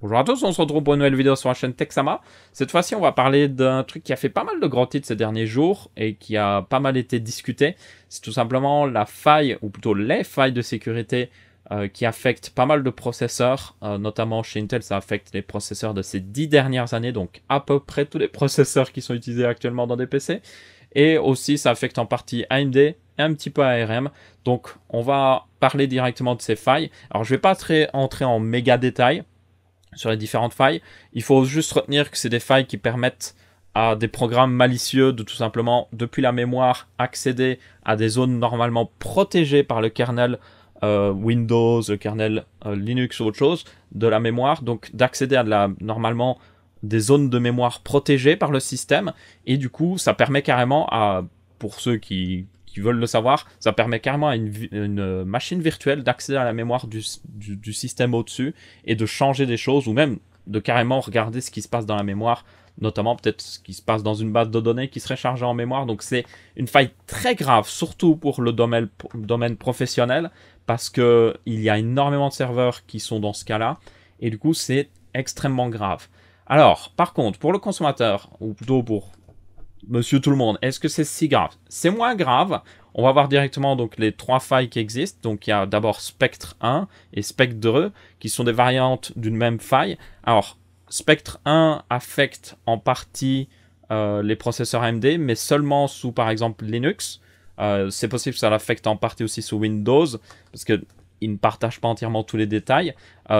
Bonjour à tous, on se retrouve pour une nouvelle vidéo sur la chaîne Texama. Cette fois-ci, on va parler d'un truc qui a fait pas mal de gros titres ces derniers jours et qui a pas mal été discuté. C'est tout simplement la faille, ou plutôt les failles de sécurité qui affectent pas mal de processeurs, notamment chez Intel, ça affecte les processeurs de ces 10 dernières années, donc à peu près tous les processeurs qui sont utilisés actuellement dans des PC. Et aussi, ça affecte en partie AMD et un petit peu ARM. Donc, on va parler directement de ces failles. Alors, je vais pas entrer en méga détails sur les différentes failles. Il faut juste retenir que c'est des failles qui permettent à des programmes malicieux de tout simplement, depuis la mémoire, accéder à des zones normalement protégées par le kernel Windows, le kernel Linux ou autre chose de la mémoire, donc d'accéder à normalement des zones de mémoire protégées par le système, et du coup ça permet carrément à, pour ceux qui veulent le savoir, ça permet carrément à une machine virtuelle d'accéder à la mémoire du système au-dessus et de changer des choses, ou même de carrément regarder ce qui se passe dans la mémoire, notamment peut-être ce qui se passe dans une base de données qui serait chargée en mémoire. Donc c'est une faille très grave, surtout pour le domaine professionnel, parce qu'il y a énormément de serveurs qui sont dans ce cas-là, et du coup c'est extrêmement grave. Alors, par contre, pour le consommateur, ou plutôt pour Monsieur tout le monde, est-ce que c'est si grave? C'est moins grave. On va voir directement donc les trois failles qui existent. Donc il y a d'abord Spectre 1 et Spectre 2 qui sont des variantes d'une même faille. Alors Spectre 1 affecte en partie les processeurs AMD, mais seulement sous par exemple Linux. C'est possible que ça l'affecte en partie aussi sous Windows, parce qu'ils ne partagent pas entièrement tous les détails.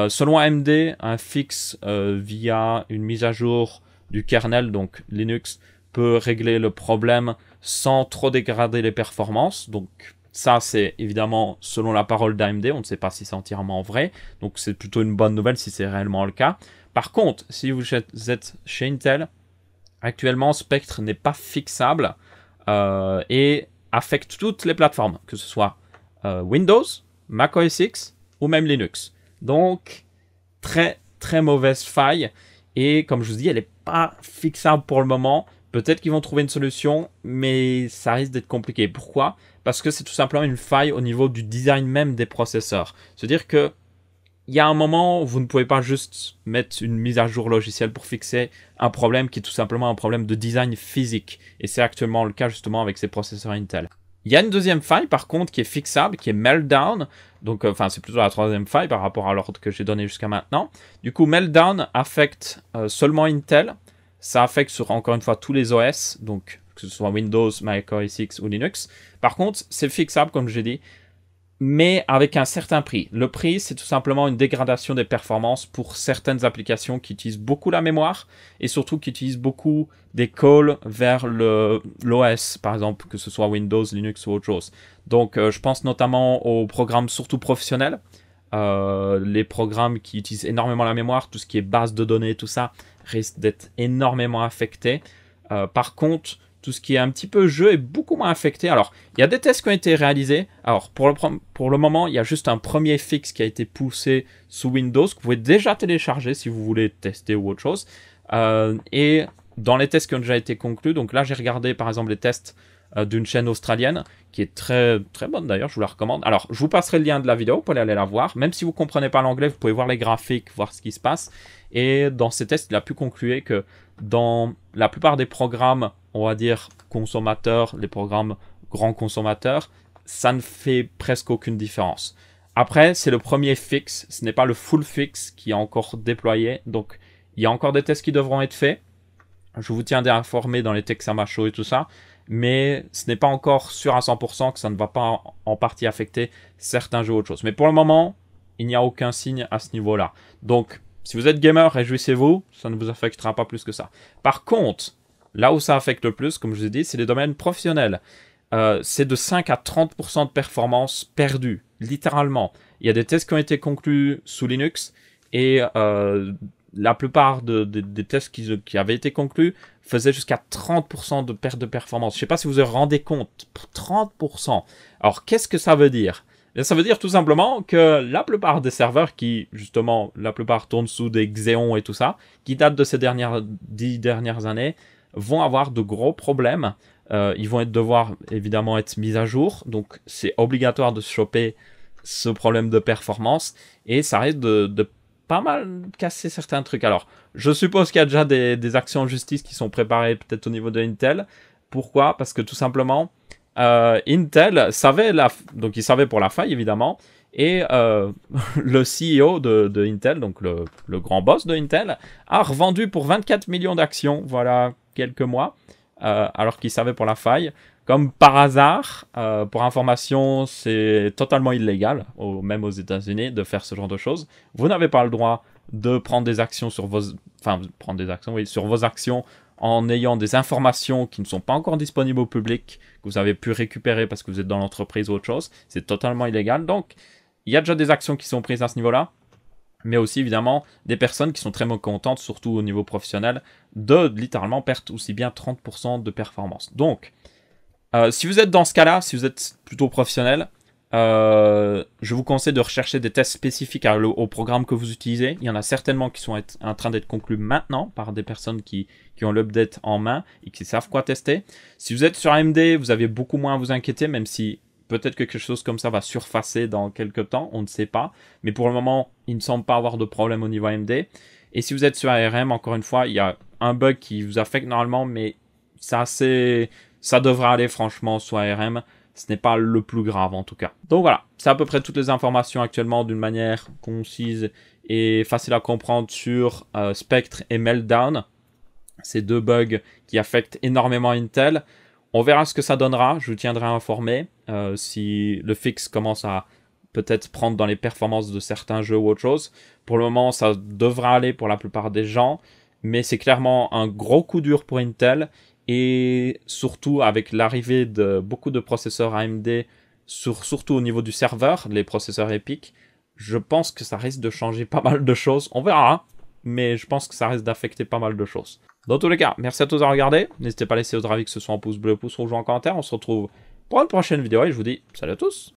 Selon AMD, un fixe via une mise à jour du kernel, donc Linux, peut régler le problème sans trop dégrader les performances. Donc ça, c'est évidemment selon la parole d'AMD. On ne sait pas si c'est entièrement vrai. Donc c'est plutôt une bonne nouvelle si c'est réellement le cas. Par contre, si vous êtes chez Intel, actuellement, Spectre n'est pas fixable et affecte toutes les plateformes, que ce soit Windows, Mac OS X ou même Linux. Donc, très très mauvaise faille. Et comme je vous dis, elle n'est pas fixable pour le moment. Peut-être qu'ils vont trouver une solution, mais ça risque d'être compliqué. Pourquoi? Parce que c'est tout simplement une faille au niveau du design même des processeurs. C'est-à-dire que il y a un moment où vous ne pouvez pas juste mettre une mise à jour logicielle pour fixer un problème qui est tout simplement un problème de design physique. Et c'est actuellement le cas justement avec ces processeurs Intel. Il y a une deuxième faille par contre qui est fixable, qui est Meltdown. Donc, c'est plutôt la troisième faille par rapport à l'ordre que j'ai donné jusqu'à maintenant. Du coup, Meltdown affecte seulement Intel. Ça affecte sur, encore une fois, tous les OS, donc que ce soit Windows, Mac OS X ou Linux. Par contre, c'est fixable, comme j'ai dit, mais avec un certain prix. Le prix, c'est tout simplement une dégradation des performances pour certaines applications qui utilisent beaucoup la mémoire et surtout qui utilisent beaucoup des calls vers l'OS, par exemple, que ce soit Windows, Linux ou autre chose. Donc, je pense notamment aux programmes surtout professionnels. Les programmes qui utilisent énormément la mémoire, tout ce qui est base de données, tout ça, risque d'être énormément affecté. Par contre, tout ce qui est un petit peu jeu est beaucoup moins affecté. Alors, il y a des tests qui ont été réalisés. Alors, pour le moment, il y a juste un premier fixe qui a été poussé sous Windows, que vous pouvez déjà télécharger si vous voulez tester ou autre chose. Et dans les tests qui ont déjà été conclus, donc là, j'ai regardé par exemple les tests d'une chaîne australienne, qui est très, très bonne d'ailleurs, je vous la recommande. Alors, je vous passerai le lien de la vidéo, vous pouvez aller la voir. Même si vous ne comprenez pas l'anglais, vous pouvez voir les graphiques, voir ce qui se passe. Et dans ces tests, il a pu conclure que dans la plupart des programmes, on va dire consommateurs, les programmes grands consommateurs, ça ne fait presque aucune différence. Après, c'est le premier fixe, ce n'est pas le full fixe qui est encore déployé. Donc, il y a encore des tests qui devront être faits. Je vous tiendrai informé dans les Texama Show et tout ça. Mais ce n'est pas encore sûr à 100% que ça ne va pas en partie affecter certains jeux ou autre chose. Mais pour le moment, il n'y a aucun signe à ce niveau-là. Donc, si vous êtes gamer, réjouissez-vous, ça ne vous affectera pas plus que ça. Par contre, là où ça affecte le plus, comme je vous ai dit, c'est les domaines professionnels. C'est de 5 à 30% de performance perdue, littéralement. Il y a des tests qui ont été conclus sous Linux et la plupart des tests qui avaient été conclus faisaient jusqu'à 30% de perte de performance. Je ne sais pas si vous vous rendez compte, 30%. Alors, qu'est-ce que ça veut dire? Ça veut dire tout simplement que la plupart des serveurs qui, justement, la plupart tournent sous des Xeon et tout ça, qui datent de ces 10 dernières années, vont avoir de gros problèmes. Ils vont devoir évidemment être mis à jour, donc c'est obligatoire de choper ce problème de performance, et ça risque de pas mal cassé certains trucs. Alors, je suppose qu'il y a déjà des actions en justice qui sont préparées peut-être au niveau de Intel. Pourquoi? Parce que tout simplement, Intel savait donc il savait pour la faille évidemment, et le CEO de Intel, donc le grand boss de Intel, a revendu pour 24 millions d'actions, voilà quelques mois, alors qu'il savait pour la faille. Comme par hasard, pour information, c'est totalement illégal, même aux États-Unis, de faire ce genre de choses. Vous n'avez pas le droit de prendre des actions sur sur vos actions en ayant des informations qui ne sont pas encore disponibles au public, que vous avez pu récupérer parce que vous êtes dans l'entreprise ou autre chose. C'est totalement illégal. Donc, il y a déjà des actions qui sont prises à ce niveau-là, mais aussi évidemment des personnes qui sont très mécontentes, surtout au niveau professionnel, de littéralement perdre aussi bien 30% de performance. Donc, si vous êtes dans ce cas-là, si vous êtes plutôt professionnel, je vous conseille de rechercher des tests spécifiques au programme que vous utilisez. Il y en a certainement qui sont en train d'être conclus maintenant par des personnes qui ont l'update en main et qui savent quoi tester. Si vous êtes sur AMD, vous avez beaucoup moins à vous inquiéter, même si peut-être que quelque chose comme ça va surfacer dans quelques temps, on ne sait pas. Mais pour le moment, il ne semble pas avoir de problème au niveau AMD. Et si vous êtes sur ARM, encore une fois, il y a un bug qui vous affecte normalement, mais ça devrait aller franchement sur ARM. Ce n'est pas le plus grave en tout cas. Donc voilà, c'est à peu près toutes les informations actuellement d'une manière concise et facile à comprendre sur Spectre et Meltdown. Ces deux bugs qui affectent énormément Intel. On verra ce que ça donnera, je vous tiendrai informé si le fixe commence à peut-être prendre dans les performances de certains jeux ou autre chose. Pour le moment, ça devra aller pour la plupart des gens, mais c'est clairement un gros coup dur pour Intel. Et surtout avec l'arrivée de beaucoup de processeurs AMD, surtout au niveau du serveur, les processeurs EPYC, je pense que ça risque de changer pas mal de choses. On verra, hein, mais je pense que ça risque d'affecter pas mal de choses. Dans tous les cas, merci à tous d'avoir regardé. N'hésitez pas à laisser votre avis, que ce soit en pouce bleu, pouce rouge ou en commentaire. On se retrouve pour une prochaine vidéo et je vous dis salut à tous.